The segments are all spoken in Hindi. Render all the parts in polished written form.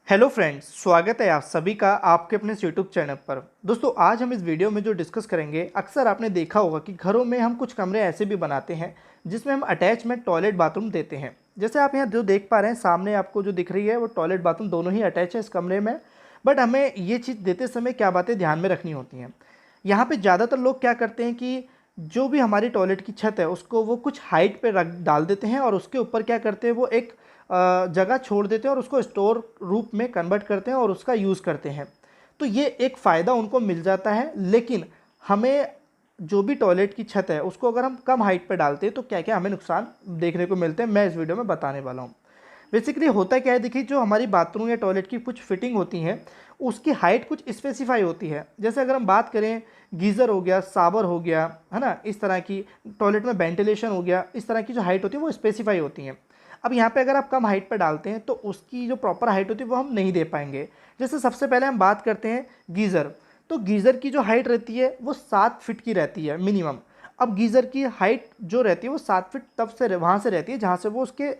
हेलो फ्रेंड्स, स्वागत है आप सभी का आपके अपने यूट्यूब चैनल पर। दोस्तों, आज हम इस वीडियो में जो डिस्कस करेंगे, अक्सर आपने देखा होगा कि घरों में हम कुछ कमरे ऐसे भी बनाते हैं जिसमें हम अटैच में टॉयलेट बाथरूम देते हैं। जैसे आप यहाँ जो देख पा रहे हैं, सामने आपको जो दिख रही है वो टॉयलेट बाथरूम दोनों ही अटैच है इस कमरे में। बट हमें ये चीज़ देते समय क्या बातें ध्यान में रखनी होती हैं। यहाँ पे ज़्यादातर लोग क्या करते हैं कि जो भी हमारी टॉयलेट की छत है उसको वो कुछ हाइट पे रख डाल देते हैं और उसके ऊपर क्या करते हैं, वो एक जगह छोड़ देते हैं और उसको स्टोर रूप में कन्वर्ट करते हैं और उसका यूज़ करते हैं। तो ये एक फ़ायदा उनको मिल जाता है, लेकिन हमें जो भी टॉयलेट की छत है उसको अगर हम कम हाइट पे डालते हैं तो क्या क्या हमें नुकसान देखने को मिलते हैं, मैं इस वीडियो में बताने वाला हूँ। बेसिकली होता क्या है, देखिए, जो हमारी बाथरूम या टॉयलेट की कुछ फिटिंग होती हैं उसकी हाइट कुछ स्पेसिफाई होती है। जैसे अगर हम बात करें, गीज़र हो गया, शावर हो गया, है ना, इस तरह की टॉयलेट में वेंटिलेशन हो गया, इस तरह की जो हाइट होती है वो स्पेसिफाई होती हैं। अब यहाँ पे अगर आप कम हाइट पर डालते हैं तो उसकी जो प्रॉपर हाइट होती है वो हम नहीं दे पाएंगे। जैसे सबसे पहले हम बात करते हैं गीज़र। तो गीज़र की जो हाइट रहती है वो 7 फीट की रहती है मिनिमम। अब गीज़र की हाइट जो रहती है वो 7 फीट तब से वहाँ से रहती है जहाँ से वो उसके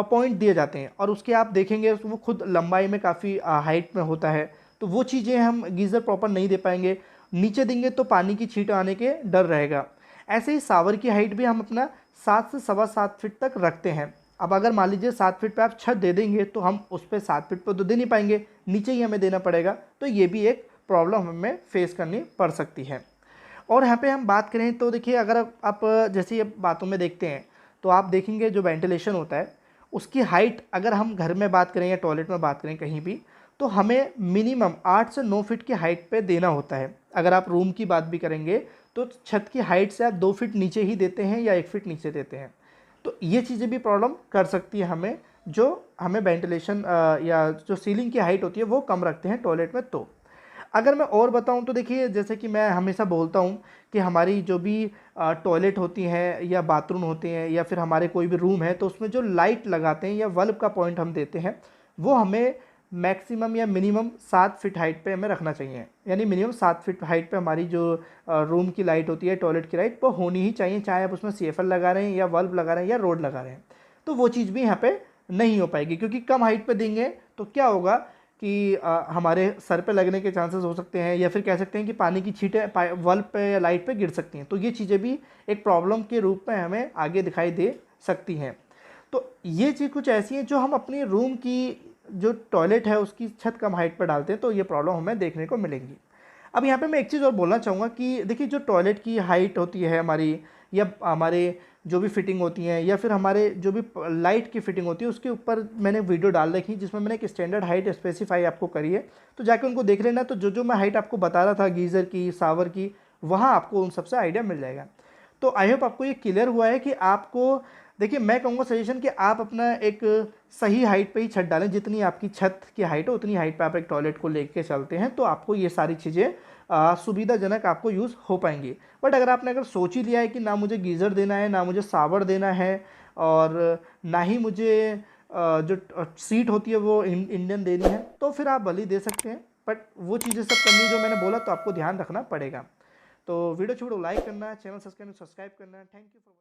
पॉइंट दिए जाते हैं, और उसके आप देखेंगे वो खुद लंबाई में काफ़ी हाइट में होता है। तो वो चीज़ें हम गीज़र प्रॉपर नहीं दे पाएंगे। नीचे देंगे तो पानी की छींट आने के डर रहेगा। ऐसे ही शावर की हाइट भी हम अपना 7 से 7.25 फीट तक रखते हैं। अब अगर मान लीजिए 7 फीट पे आप छत दे देंगे तो हम उस पर 7 फीट पर तो दे नहीं पाएंगे, नीचे ही हमें देना पड़ेगा। तो ये भी एक प्रॉब्लम हमें फेस करनी पड़ सकती है। और यहाँ पे हम बात करें तो देखिए, अगर आप जैसे ये बातों में देखते हैं तो आप देखेंगे जो वेंटिलेशन होता है उसकी हाइट, अगर हम घर में बात करें या टॉयलेट में बात करें कहीं भी, तो हमें मिनिमम 8 से 9 फीट की हाइट पे देना होता है। अगर आप रूम की बात भी करेंगे तो छत की हाइट से आप 2 फीट नीचे ही देते हैं या 1 फीट नीचे देते हैं। तो ये चीज़ें भी प्रॉब्लम कर सकती है हमें, जो हमें वेंटिलेशन या जो सीलिंग की हाइट होती है वो कम रखते हैं टॉयलेट में। तो अगर मैं और बताऊं तो देखिए, जैसे कि मैं हमेशा बोलता हूं कि हमारी जो भी टॉयलेट होती हैं या बाथरूम होते हैं या फिर हमारे कोई भी रूम है, तो उसमें जो लाइट लगाते हैं या बल्ब का पॉइंट हम देते हैं वो हमें मैक्सिमम या मिनिमम 7 फीट हाइट पे हमें रखना चाहिए। यानी मिनिमम 7 फीट हाइट पे हमारी जो रूम की लाइट होती है, टॉयलेट की लाइट, वो होनी ही चाहिए, चाहे आप उसमें CFL लगा रहे हैं या बल्ब लगा रहे हैं या रोड लगा रहे हैं। तो वो चीज़ भी यहाँ पे नहीं हो पाएगी, क्योंकि कम हाइट पे देंगे तो क्या होगा कि हमारे सर पे लगने के चांसेस हो सकते हैं, या फिर कह सकते हैं कि पानी की छींटें बल्ब पे या लाइट पे गिर सकती हैं। तो ये चीज़ें भी एक प्रॉब्लम के रूप में हमें आगे दिखाई दे सकती हैं। तो ये चीज़ कुछ ऐसी है जो हम अपनी रूम की जो टॉयलेट है उसकी छत कम हाइट पर डालते हैं तो ये प्रॉब्लम हमें देखने को मिलेंगी। अब यहाँ पे मैं एक चीज़ और बोलना चाहूँगा कि देखिए, जो टॉयलेट की हाइट होती है हमारी, या हमारे जो भी फिटिंग होती हैं, या फिर हमारे जो भी लाइट की फिटिंग होती है, उसके ऊपर मैंने वीडियो डाल रखी जिसमें मैंने एक स्टैंडर्ड हाइट स्पेसिफाई आपको करी है। तो जाके उनको देख लेना। तो जो जो मैं हाइट आपको बता रहा था गीज़र की, शावर की, वहाँ आपको उन सबसे आइडिया मिल जाएगा। तो आई होप आपको ये क्लियर हुआ है कि आपको, देखिए, मैं कहूँगा सजेशन कि आप अपना एक सही हाइट पे ही छत डालें। जितनी आपकी छत की हाइट हो उतनी हाइट पे आप एक टॉयलेट को लेके चलते हैं तो आपको ये सारी चीज़ें सुविधाजनक आपको यूज़ हो पाएंगी। बट अगर सोच ही लिया है कि ना मुझे गीज़र देना है, ना मुझे शावर देना है, और ना ही मुझे जो सीट होती है वो इंडियन देनी है, तो फिर आप भले ही दे सकते हैं। बट वो चीज़ें सब करनी जो मैंने बोला तो आपको ध्यान रखना पड़ेगा। तो वीडियो छोड़ो, लाइक करना है, चैनल सब्सक्राइब करना है। Thank you for